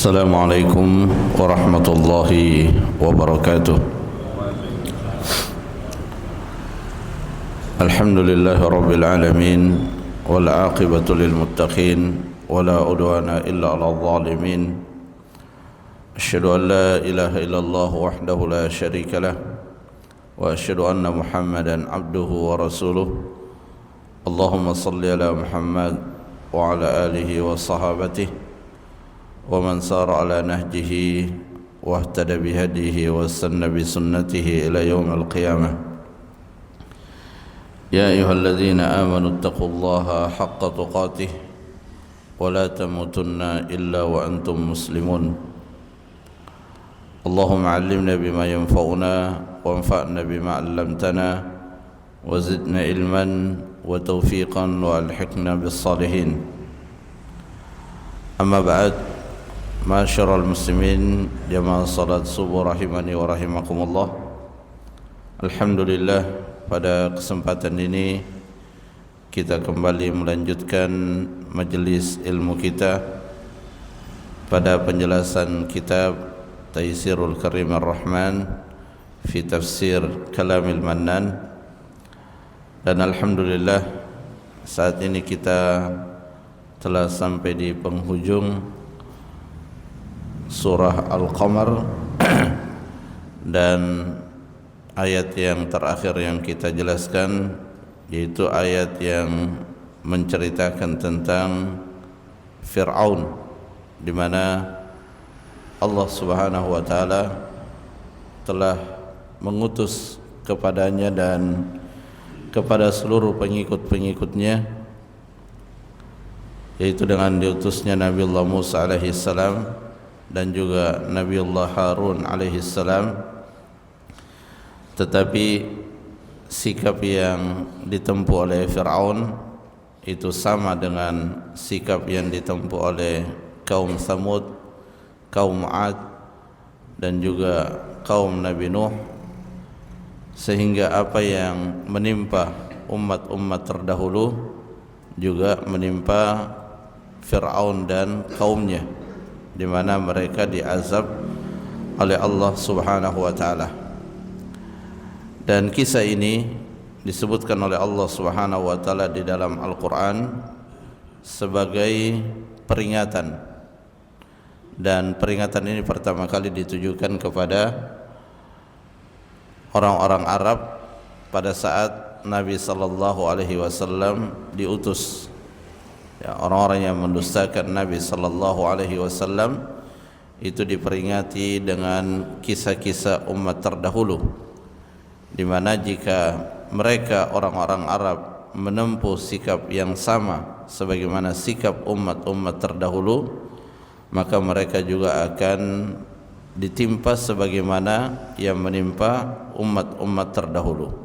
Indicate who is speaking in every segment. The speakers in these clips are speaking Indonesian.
Speaker 1: السلام عليكم ورحمة الله وبركاته. الحمد لله رب العالمين والعاقبة للمتقين ولا عدوان إلا على الظالمين. أشهد أن لا إله إلا الله وحده لا شريك له وأشهد أن محمدا عبده ورسوله. اللهم صل على محمد وعلى آله وصحابته ومن سار على نهجه واهتدى بهديه واستنى بسنته إلى يوم القيامة. يا أيها الذين آمنوا اتقوا الله حق تقاته ولا تموتن إلا وأنتم مسلمون. اللهم علمنا بما ينفعنا وانفعنا بما علمتنا وزدنا علما وتوفيقا وألحقنا بالصالحين. أما بعد، Ma'asyiral muslimin, jamaah salat subuh rahimani wa rahimakumullah. Alhamdulillah, pada kesempatan ini kita kembali melanjutkan majelis ilmu kita pada penjelasan kitab Taysirul Karim Ar-Rahman fi Tafsir Kalamil Mannan. Dan alhamdulillah, saat ini kita telah sampai di penghujung surah Al-Qamar dan ayat yang terakhir yang kita jelaskan yaitu ayat yang menceritakan tentang Fir'aun, di mana Allah Subhanahu wa taala telah mengutus kepadanya dan kepada seluruh pengikut-pengikutnya, yaitu dengan diutusnya Nabiullah Musa alaihi salam dan juga Nabiullah Harun alaihi salam. Tetapi sikap yang ditempuh oleh Fir'aun itu sama dengan sikap yang ditempuh oleh kaum Thamud, kaum 'Ad dan juga kaum Nabi Nuh, sehingga apa yang menimpa umat-umat terdahulu juga menimpa Fir'aun dan kaumnya, di mana mereka diazab oleh Allah Subhanahu wa taala. Dan kisah ini disebutkan oleh Allah Subhanahu wa taala di dalam Al-Qur'an sebagai peringatan. Dan peringatan ini pertama kali ditujukan kepada orang-orang Arab pada saat Nabi sallallahu alaihi wasallam diutus. Ya, orang-orang yang mendustakan Nabi sallallahu alaihi wasallam itu diperingati dengan kisah-kisah umat terdahulu, di mana jika mereka orang-orang Arab menempuh sikap yang sama sebagaimana sikap umat-umat terdahulu, maka mereka juga akan ditimpa sebagaimana yang menimpa umat-umat terdahulu.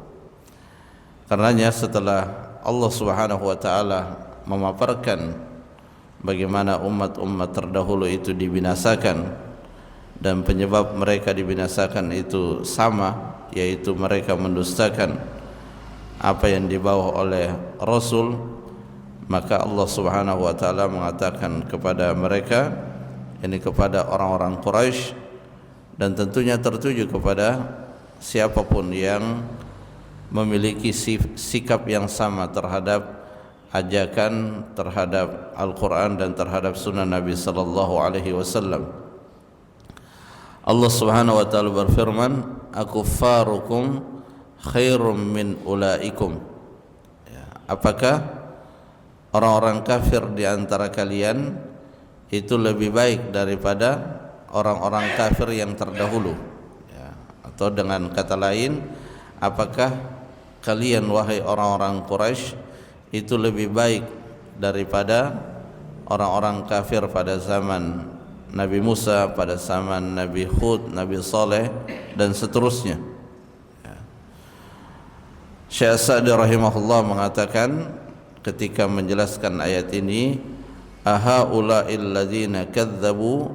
Speaker 1: Karenanya setelah Allah Subhanahu wa taala memaparkan bagaimana umat-umat terdahulu itu dibinasakan dan penyebab mereka dibinasakan itu sama, yaitu mereka mendustakan apa yang dibawa oleh Rasul, maka Allah Subhanahu wa taala mengatakan kepada mereka, ini kepada orang-orang Quraisy, dan tentunya tertuju kepada siapapun yang memiliki sikap yang sama terhadap ajakan, terhadap Al-Quran dan terhadap sunnah Nabi sallallahu alaihi wasallam. Allah Subhanahu wa taala berfirman, "Akuffarukum khairum min ulaikum." Ya, apakah orang-orang kafir di antara kalian itu lebih baik daripada orang-orang kafir yang terdahulu? Ya, atau dengan kata lain, apakah kalian wahai orang-orang Quraisy itu lebih baik daripada orang-orang kafir pada zaman Nabi Musa, pada zaman Nabi Hud, Nabi Saleh dan seterusnya? Ya. Syekh Sa'di rahimahullah mengatakan ketika menjelaskan ayat ini, ahaula'il ladzina kadzdzabu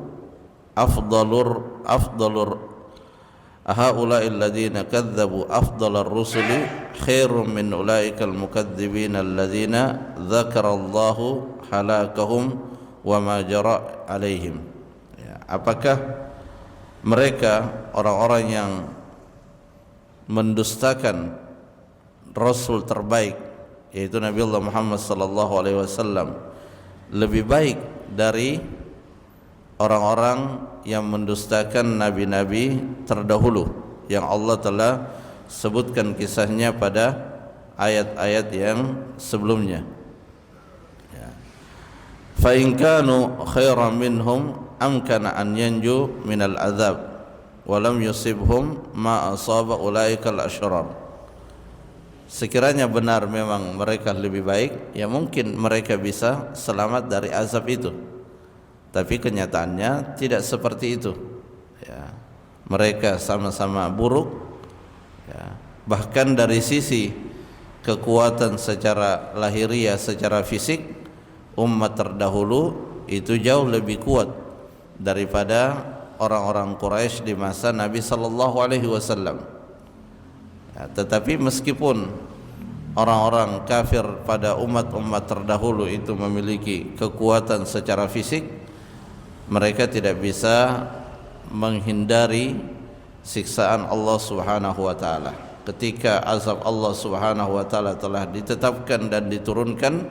Speaker 1: ahaula'il ladzina kadzdzabu afdalar rusuli khairum min ulaikal mukadzibina alladzina dzakarallahu halakahum wa ma jara alaihim. Ya, Apakah mereka orang-orang yang mendustakan Rasul terbaik yaitu Nabiullah Muhammad sallallahu alaihi wasallam lebih baik dari orang-orang yang mendustakan nabi-nabi terdahulu yang Allah telah sebutkan kisahnya pada ayat-ayat yang sebelumnya. Fa in kanu khairan minhum amkana an yanju minal azab wa lam yusibhum ma asaba ulaikal asyrar. Sekiranya benar memang mereka lebih baik, ya mungkin mereka bisa selamat dari azab itu. Tapi kenyataannya tidak seperti itu. Ya, mereka sama-sama buruk. Ya, bahkan dari sisi kekuatan secara lahiriah, secara fisik, umat terdahulu itu jauh lebih kuat daripada orang-orang Quraisy di masa Nabi sallallahu alaihi wasallam. Ya, tetapi meskipun orang-orang kafir pada umat-umat terdahulu itu memiliki kekuatan secara fisik, mereka tidak bisa menghindari siksaan Allah Subhanahu wa taala. Ketika azab Allah Subhanahu wa taala telah ditetapkan dan diturunkan,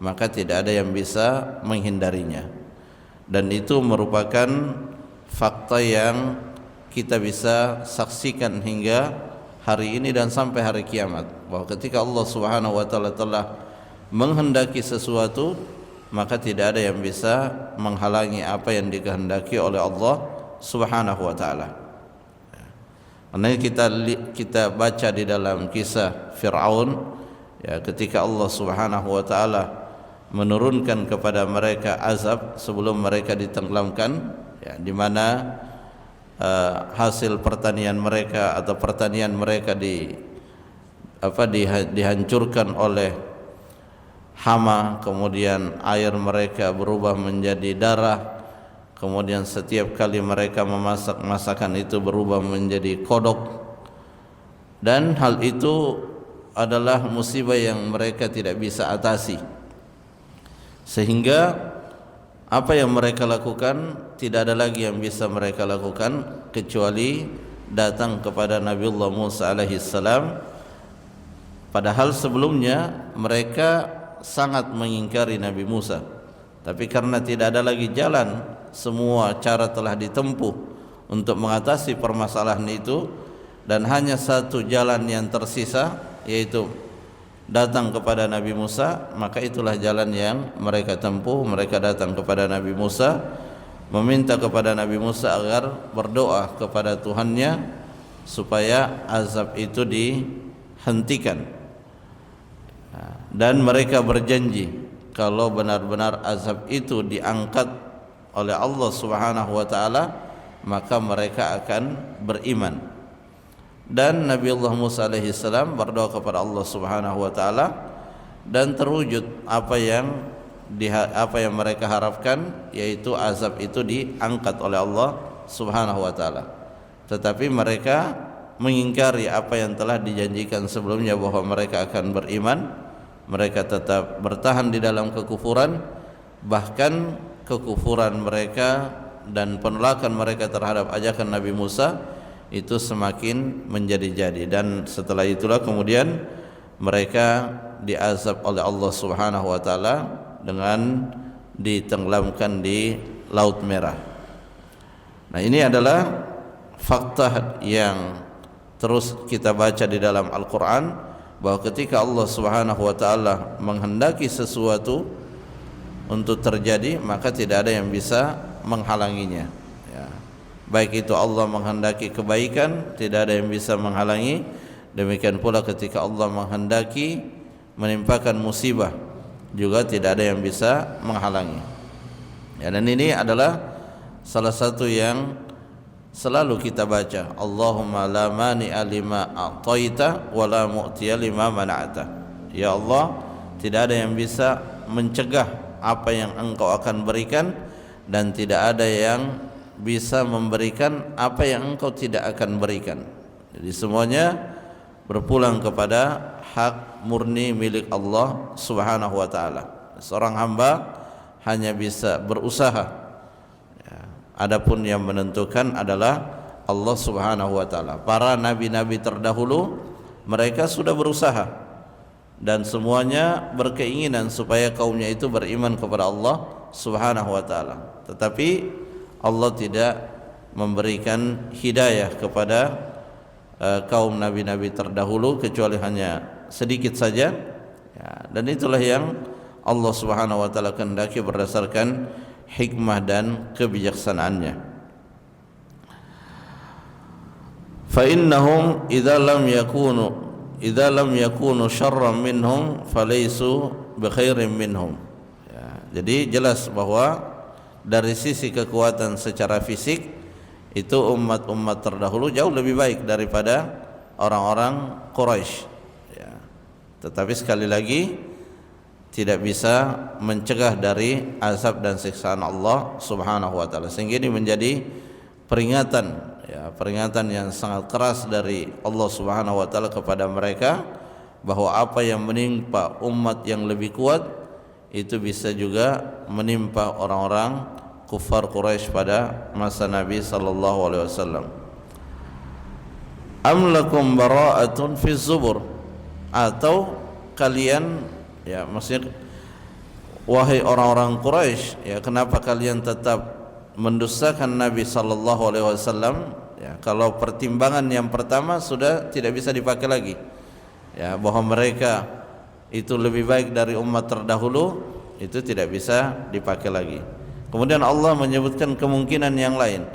Speaker 1: maka tidak ada yang bisa menghindarinya. Dan itu merupakan fakta yang kita bisa saksikan hingga hari ini dan sampai hari kiamat, bahwa ketika Allah Subhanahu wa taala telah menghendaki sesuatu, maka tidak ada yang bisa menghalangi apa yang dikehendaki oleh Allah Subhanahu wa taala. Karena kita baca di dalam kisah Fir'aun, ya, ketika Allah Subhanahu wa taala menurunkan kepada mereka azab sebelum mereka ditenggelamkan, ya, di mana hasil pertanian mereka atau pertanian mereka dihancurkan oleh hama, kemudian air mereka berubah menjadi darah, kemudian setiap kali mereka memasak masakan itu berubah menjadi kodok, dan hal itu adalah musibah yang mereka tidak bisa atasi, sehingga apa yang mereka lakukan tidak ada lagi yang bisa mereka lakukan kecuali datang kepada Nabiullah Musa alaihi salam. Padahal sebelumnya mereka sangat mengingkari Nabi Musa, tapi karena tidak ada lagi jalan, semua cara telah ditempuh untuk mengatasi permasalahan itu, dan hanya satu jalan yang tersisa, yaitu datang kepada Nabi Musa. Maka itulah jalan yang mereka tempuh. Mereka datang kepada Nabi Musa, meminta kepada Nabi Musa agar berdoa kepada Tuhannya supaya azab itu dihentikan, dan mereka berjanji kalau benar-benar azab itu diangkat oleh Allah Subhanahu wa taala, maka mereka akan beriman. Dan Nabiullah Musa alaihi salam berdoa kepada Allah Subhanahu wa taala, dan terwujud apa yang mereka harapkan, yaitu azab itu diangkat oleh Allah Subhanahu wa taala. Tetapi mereka mengingkari apa yang telah dijanjikan sebelumnya bahwa mereka akan beriman. Mereka tetap bertahan di dalam kekufuran, bahkan kekufuran mereka dan penolakan mereka terhadap ajakan Nabi Musa itu semakin menjadi-jadi. Dan setelah itulah kemudian mereka diazab oleh Allah Subhanahu wa taala dengan ditenggelamkan di Laut Merah. Nah, ini adalah fakta yang terus kita baca di dalam Al-Qur'an, bahwa ketika Allah Subhanahu wa taala menghendaki sesuatu untuk terjadi, maka tidak ada yang bisa menghalanginya. Baik itu Allah menghendaki kebaikan, tidak ada yang bisa menghalangi. Demikian pula ketika Allah menghendaki menimpakan musibah, juga tidak ada yang bisa menghalangi. Ya, dan ini adalah salah satu yang selalu kita baca, Allahumma la mani'a lima a'taita wa la mu'tiya lima mana'ata. Ya Allah, tidak ada yang bisa mencegah apa yang Engkau akan berikan, dan tidak ada yang bisa memberikan apa yang Engkau tidak akan berikan. Jadi semuanya berpulang kepada hak murni milik Allah Subhanahu wa taala. Seorang hamba hanya bisa berusaha, ya, Adapun yang menentukan adalah Allah Subhanahu wa taala. Para nabi-nabi terdahulu mereka sudah berusaha dan semuanya berkeinginan supaya kaumnya itu beriman kepada Allah Subhanahu wa taala. Tetapi Allah tidak memberikan hidayah kepada kaum nabi-nabi terdahulu kecuali hanya sedikit saja. Ya, dan itulah yang Allah Subhanahu wa taala kehendaki berdasarkan hikmah dan kebijaksanaannya. Fa innahum idza lam yakunu syarran minhum falaysu bi khairin minhum. Ya, jadi jelas bahwa dari sisi kekuatan secara fisik itu umat-umat terdahulu jauh lebih baik daripada orang-orang Quraisy. Ya. Tetapi sekali lagi tidak bisa mencegah dari azab dan siksaan Allah Subhanahu wa taala. Sehingga ini menjadi peringatan, ya, peringatan yang sangat keras dari Allah Subhanahu wa taala kepada mereka bahwa apa yang menimpa umat yang lebih kuat itu bisa juga menimpa orang-orang kufar Quraisy pada masa Nabi sallallahu alaihi wasallam. Am lakum bara'atun fi zubur, atau kalian, ya maksudnya wahai orang-orang Quraisy, ya kenapa kalian tetap mendustakan Nabi sallallahu alaihi wasallam? Ya, kalau pertimbangan yang pertama sudah tidak bisa dipakai lagi, ya bahwa mereka itu lebih baik dari umat terdahulu, itu tidak bisa dipakai lagi. Kemudian Allah menyebutkan kemungkinan yang lain.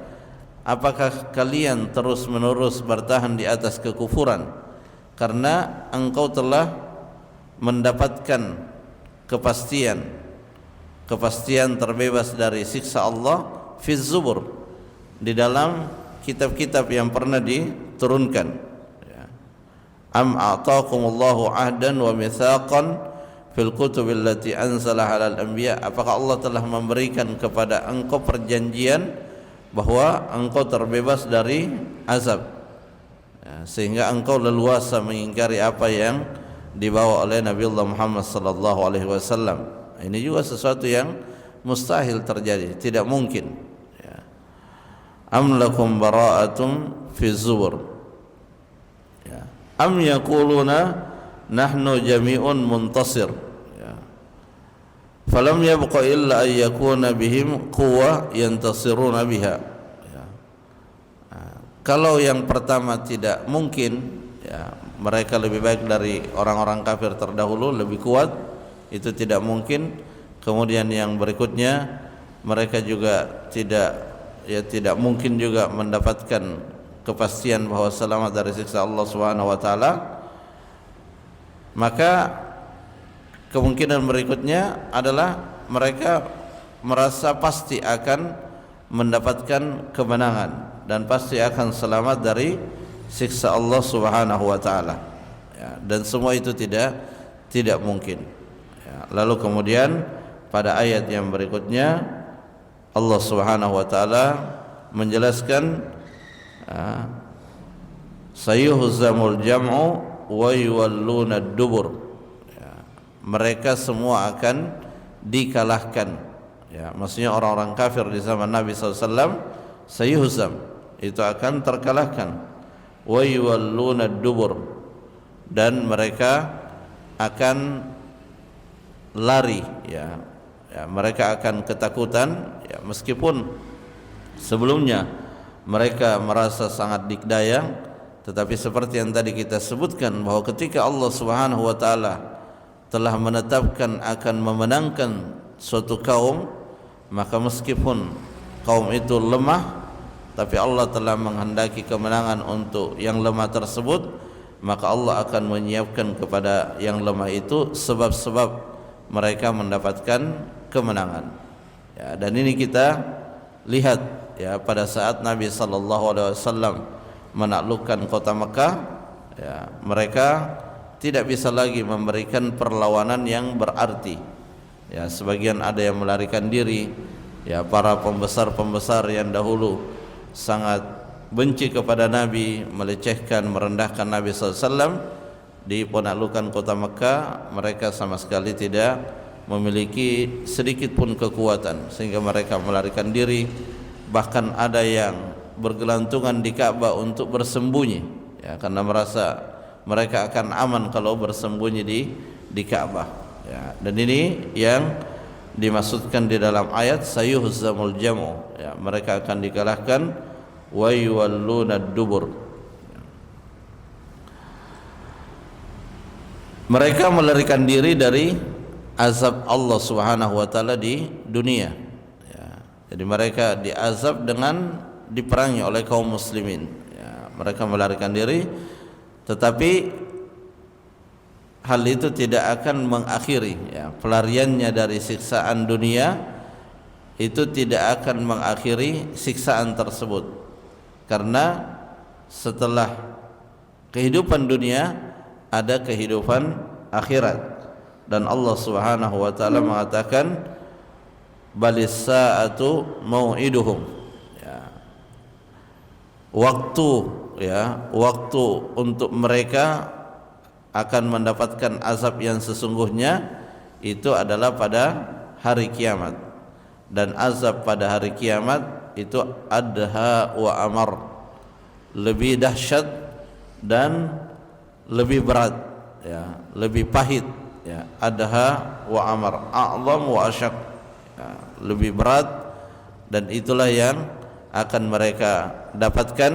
Speaker 1: Apakah kalian terus-menerus bertahan di atas kekufuran karena engkau telah mendapatkan kepastian terbebas dari siksa Allah fi zubur, di dalam kitab-kitab yang pernah diturunkan. Am a'taqumullahu ahdan wa mitsaqan fil kutubil lati anzala 'alal anbiya, apakah Allah telah memberikan kepada engkau perjanjian bahwa engkau terbebas dari azab, ya, sehingga engkau leluasa mengingkari apa yang dibawa oleh Nabiullah Muhammad sallallahu alaihi wasallam. Ini juga sesuatu yang mustahil terjadi, tidak mungkin, ya. Am lakum bara'atum fi zubur, ya. Am yaquluna nahnu jami'un muntasir, ya. Falam yabqa illa an yakuna bihim quwwah yantasiruna biha, ya. Kalau yang pertama tidak mungkin, ya, mereka lebih baik dari orang-orang kafir terdahulu, lebih kuat, itu tidak mungkin. Kemudian yang berikutnya mereka juga tidak mungkin juga mendapatkan kepastian bahwa selamat dari siksa Allah Subhanahu wa taala. Maka kemungkinan berikutnya adalah mereka merasa pasti akan mendapatkan kemenangan dan pasti akan selamat dari siksa Allah Subhanahu wa taala, ya, dan semua itu tidak mungkin, ya. Lalu kemudian pada ayat yang berikutnya Allah Subhanahu wa taala menjelaskan, sayuhzamul jam'u wa yuwalluna dubur, ya, mereka semua akan dikalahkan, ya, maksudnya orang-orang kafir di zaman Nabi SAW sayuhzam, itu akan terkalahkan, wa yuwalluna dubur, dan mereka akan lari, ya, mereka akan ketakutan, ya, meskipun sebelumnya mereka merasa sangat dikdaya. Tetapi seperti yang tadi kita sebutkan bahwa ketika Allah Subhanahu wa taala telah menetapkan akan memenangkan suatu kaum, maka meskipun kaum itu lemah, tapi Allah telah menghendaki kemenangan untuk yang lemah tersebut, maka Allah akan menyiapkan kepada yang lemah itu sebab-sebab mereka mendapatkan kemenangan, ya. Dan ini kita lihat, ya, pada saat Nabi sallallahu alaihi wasallam menaklukkan kota Mekah, ya, mereka tidak bisa lagi memberikan perlawanan yang berarti, ya. Sebagian ada yang melarikan diri, ya, para pembesar-pembesar yang dahulu sangat benci kepada Nabi, melecehkan, merendahkan Nabi SAW, di penaklukan kota Mekah mereka sama sekali tidak memiliki sedikit pun kekuatan, sehingga mereka melarikan diri bahkan ada yang bergelantungan di Ka'bah untuk bersembunyi, ya, karena merasa mereka akan aman kalau bersembunyi di Ka'bah, ya. Dan ini yang dimaksudkan di dalam ayat sayuhzamul jam'u, ya, mereka akan dikalahkan, wa yuwalluna dubur. Mereka melarikan diri dari azab Allah Subhanahu wa taala di dunia, ya. Jadi mereka diazab dengan diperangi oleh kaum muslimin, ya. Mereka melarikan diri, tetapi hal itu tidak akan mengakhiri, ya, pelariannya dari siksaan dunia itu tidak akan mengakhiri siksaan tersebut, karena setelah kehidupan dunia ada kehidupan akhirat. Dan Allah Subhanahu wa taala mengatakan balis sa'atu mau'iduhum, ya, waktu untuk mereka akan mendapatkan azab yang sesungguhnya itu adalah pada hari kiamat. Dan azab pada hari kiamat itu adha wa amar, lebih dahsyat dan lebih berat, ya, lebih pahit, ya. Adha wa amar, a'zam wa asyaq, ya, lebih berat, dan itulah yang akan mereka dapatkan,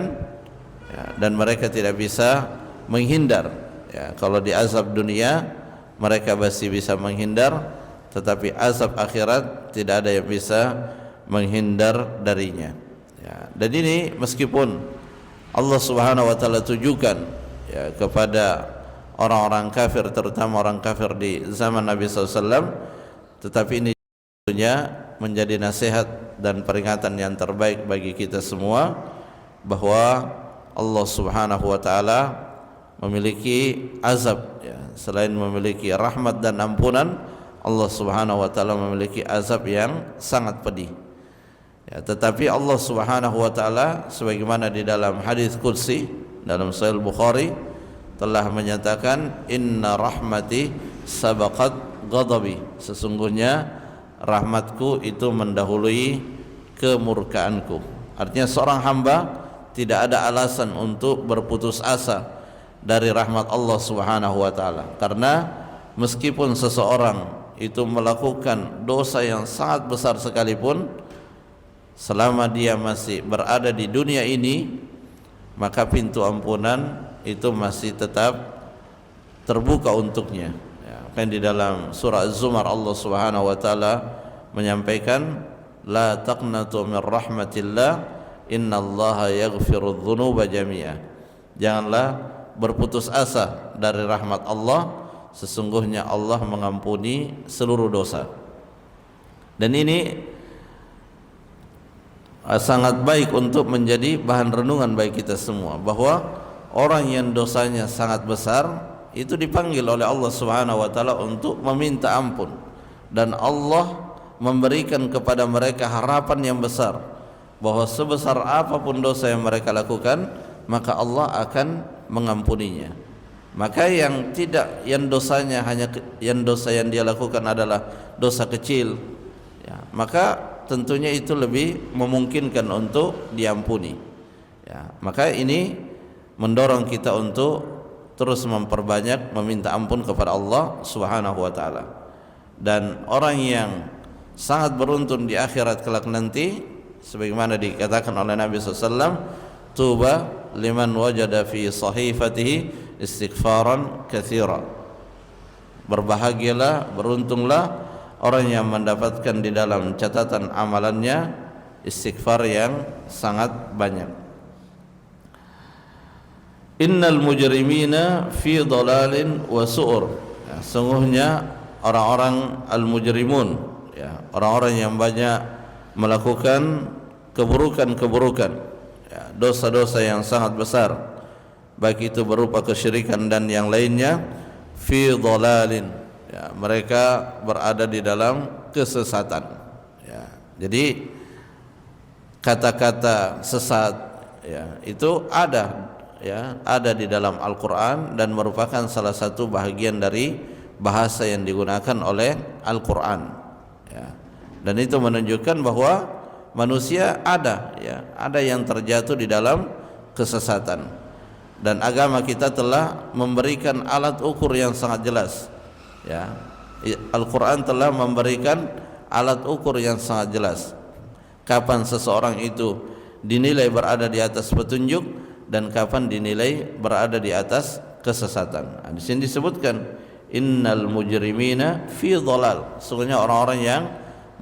Speaker 1: ya, dan mereka tidak bisa menghindar, ya. Kalau di azab dunia mereka masih bisa menghindar, tetapi azab akhirat tidak ada yang bisa menghindar darinya, ya. Dan ini meskipun Allah Subhanahu wa taala tujukan, ya, kepada orang-orang kafir, terutama orang kafir di zaman Nabi SAW, tetapi ini tentunya menjadi nasihat dan peringatan yang terbaik bagi kita semua, bahwa Allah Subhanahu wa taala memiliki azab, ya. Selain memiliki rahmat dan ampunan, Allah Subhanahu wa taala memiliki azab yang sangat pedih, ya. Tetapi Allah Subhanahu wa taala sebagaimana di dalam hadis qudsi dalam Sahih Bukhari telah menyatakan, inna rahmati sabaqat ghadabi, sesungguhnya rahmatku itu mendahului kemurkaanku. Artinya seorang hamba tidak ada alasan untuk berputus asa dari rahmat Allah Subhanahu wa taala, karena meskipun seseorang itu melakukan dosa yang sangat besar sekalipun, selama dia masih berada di dunia ini, maka pintu ampunan itu masih tetap terbuka untuknya, ya. Kan di dalam surah Az-Zumar Allah Subhanahu wa taala menyampaikan, la taqnatu min rahmatillah innallaha yaghfirudz dzunuba jami'a, janganlah berputus asa dari rahmat Allah, sesungguhnya Allah mengampuni seluruh dosa. Dan ini sangat baik untuk menjadi bahan renungan bagi kita semua, bahwa orang yang dosanya sangat besar itu dipanggil oleh Allah Subhanahu wa taala untuk meminta ampun, dan Allah memberikan kepada mereka harapan yang besar, bahwa sebesar apapun dosa yang mereka lakukan, maka Allah akan mengampuninya. Maka yang dosanya hanya dosa yang dia lakukan adalah dosa kecil, ya, maka tentunya itu lebih memungkinkan untuk diampuni, ya. Maka ini mendorong kita untuk terus memperbanyak meminta ampun kepada Allah Subhanahu wa taala. Dan orang yang sangat beruntung di akhirat kelak nanti, sebagaimana dikatakan oleh Nabi SAW, tuba liman wajada fi sahifatihi istighfaran katsira, berbahagialah, beruntunglah orang yang mendapatkan di dalam catatan amalannya istighfar yang sangat banyak. Innal mujrimina fi dhalalin wa su'ur, ya, sungguhnya orang-orang al-mujrimun, ya, orang-orang yang banyak melakukan keburukan-keburukan, ya, dosa-dosa yang sangat besar, baik itu berupa kesyirikan dan yang lainnya, fi dhalalin, ya, mereka berada di dalam kesesatan, ya. Jadi kata-kata sesat, ya, itu ada, ya, ada di dalam Al-Quran dan merupakan salah satu bahagian dari bahasa yang digunakan oleh Al-Quran, ya. Dan itu menunjukkan bahwa manusia ada yang terjatuh di dalam kesesatan, dan agama kita telah memberikan alat ukur yang sangat jelas. Al-Quran telah memberikan alat ukur yang sangat jelas kapan seseorang itu dinilai berada di atas petunjuk dan kapan dinilai berada di atas kesesatan. Di sini disebutkan innal mujrimina fi dhalal, sesungguhnya orang-orang yang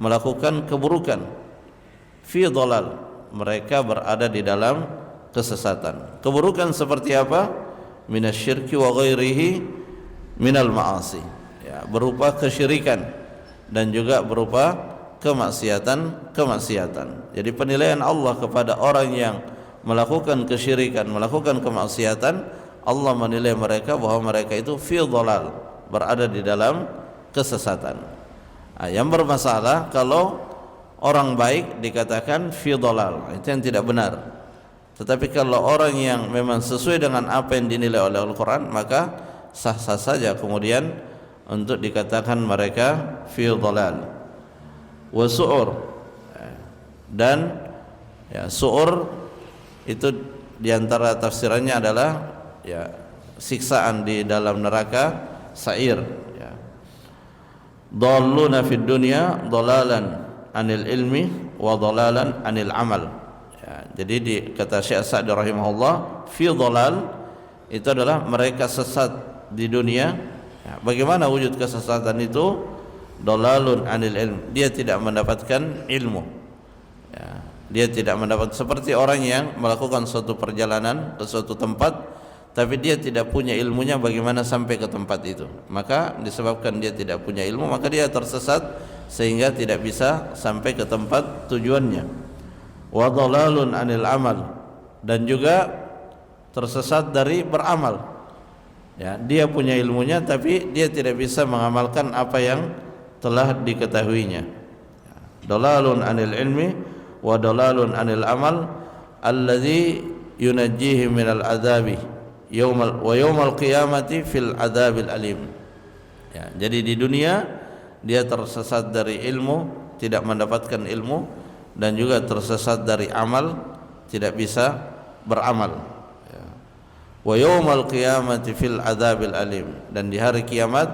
Speaker 1: melakukan keburukan, fi dhalal, mereka berada di dalam kesesatan. Keburukan seperti apa? Minasyirki wa ghairihi minal ma'asi, berupa kesyirikan dan juga berupa kemaksiatan. Jadi penilaian Allah kepada orang yang melakukan kesyirikan, melakukan kemaksiatan, Allah menilai mereka bahwa mereka itu fi dhalal, berada di dalam kesesatan. Yang bermasalah kalau orang baik dikatakan fi dhalal, itu yang tidak benar. Tetapi kalau orang yang memang sesuai dengan apa yang dinilai oleh Al-Quran, maka sah-sah saja kemudian untuk dikatakan mereka fi dhalal. Wa su'ur, dan su'ur itu diantara tafsirannya adalah siksaan di dalam neraka sa'ir. Dhalluna fid dunya dhalalan anil ilmi wa dhalalan anil amal. Jadi di kata Syekh Sa'di rahimahullah, fi dhalal itu adalah mereka sesat di dunia. Bagaimana wujud kesesatan itu? Dhalalun anil ilm, dia tidak mendapatkan ilmu. Dia tidak mendapat, seperti orang yang melakukan suatu perjalanan ke suatu tempat tapi dia tidak punya ilmunya bagaimana sampai ke tempat itu, maka disebabkan dia tidak punya ilmu, maka dia tersesat sehingga tidak bisa sampai ke tempat tujuannya. Wa dhalalun anil amal, dan juga tersesat dari beramal. Dia punya ilmunya tapi dia tidak bisa mengamalkan apa yang telah diketahuinya. Dhalalun anil ilmi wa dhalalun anil amal alladzi yunajjihi minal adzabi yaumal qiyamati fil adzabil alim. Jadi di dunia dia tersesat dari ilmu, tidak mendapatkan ilmu, dan juga tersesat dari amal, tidak bisa beramal. Wa yaumal qiyamati fil adzabil alim, dan di hari kiamat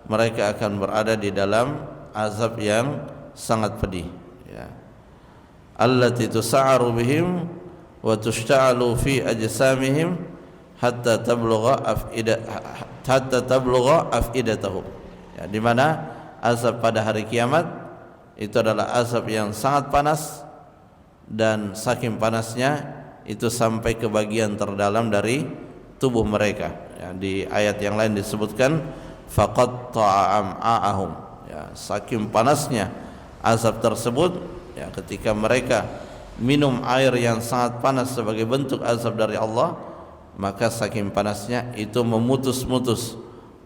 Speaker 1: mereka akan berada di dalam azab yang sangat pedih. Allati tusa'aru bihim wa tushta'alu fi ajsamihim hatta tablugha afidatahum. Di mana azab pada hari kiamat itu adalah azab yang sangat panas, dan saking panasnya itu sampai ke bagian terdalam dari tubuh mereka. Di ayat yang lain disebutkan faqatta'a am'a'ahum. Saking panasnya azab tersebut, ketika mereka minum air yang sangat panas sebagai bentuk azab dari Allah, maka saking panasnya itu memutus-mutus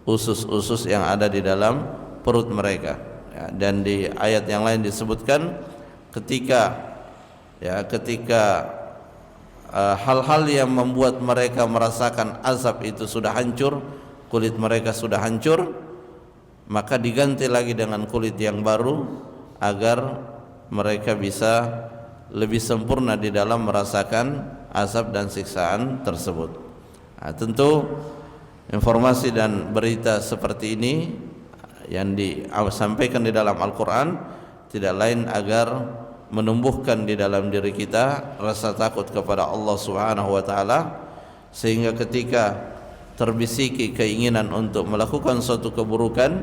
Speaker 1: usus-usus yang ada di dalam perut mereka. Dan di ayat yang lain disebutkan ketika hal-hal yang membuat mereka merasakan azab itu sudah hancur, kulit mereka sudah hancur, maka diganti lagi dengan kulit yang baru agar mereka bisa lebih sempurna di dalam merasakan azab dan siksaan tersebut. Tentu informasi dan berita seperti ini yang disampaikan di dalam Al-Quran tidak lain agar menumbuhkan di dalam diri kita rasa takut kepada Allah Subhanahu wa taala, sehingga ketika terbisiki keinginan untuk melakukan suatu keburukan,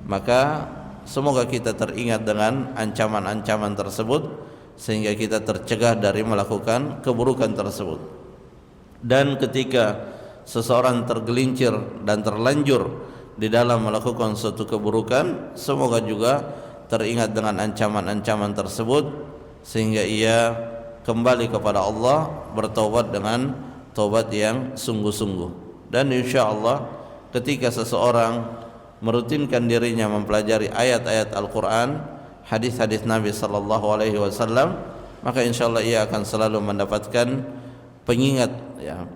Speaker 1: maka semoga kita teringat dengan ancaman-ancaman tersebut sehingga kita tercegah dari melakukan keburukan tersebut. Dan ketika seseorang tergelincir dan terlanjur di dalam melakukan suatu keburukan, semoga juga teringat dengan ancaman-ancaman tersebut sehingga ia kembali kepada Allah, bertaubat dengan taubat yang sungguh-sungguh. Dan insyaallah ketika seseorang merutinkan dirinya mempelajari ayat-ayat Al-Quran, hadis-hadis Nabi sallallahu alaihi wasallam, maka insyaallah ia akan selalu mendapatkan pengingat,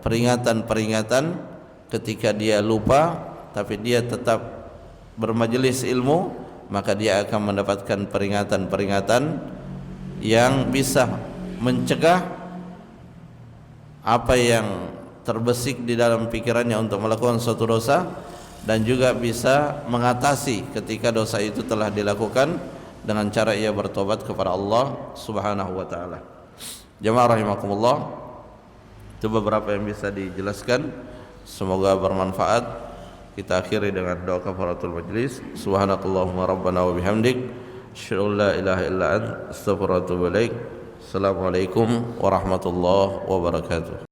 Speaker 1: peringatan-peringatan ketika dia lupa tapi dia tetap bermajelis ilmu, maka dia akan mendapatkan peringatan-peringatan yang bisa mencegah apa yang terbesik di dalam pikirannya untuk melakukan suatu dosa, dan juga bisa mengatasi ketika dosa itu telah dilakukan dengan cara ia bertobat kepada Allah Subhanahu wa taala. Jemaah rahimakumullah, itu beberapa yang bisa dijelaskan, semoga bermanfaat. Kita akhiri dengan doa kafaratul majlis. Subhanakallahumma rabbana wa bihamdik, asyhadu an la ilaha illa anta, astaghfiruka wa atubu ilaik. Assalamualaikum warahmatullahi wabarakatuh.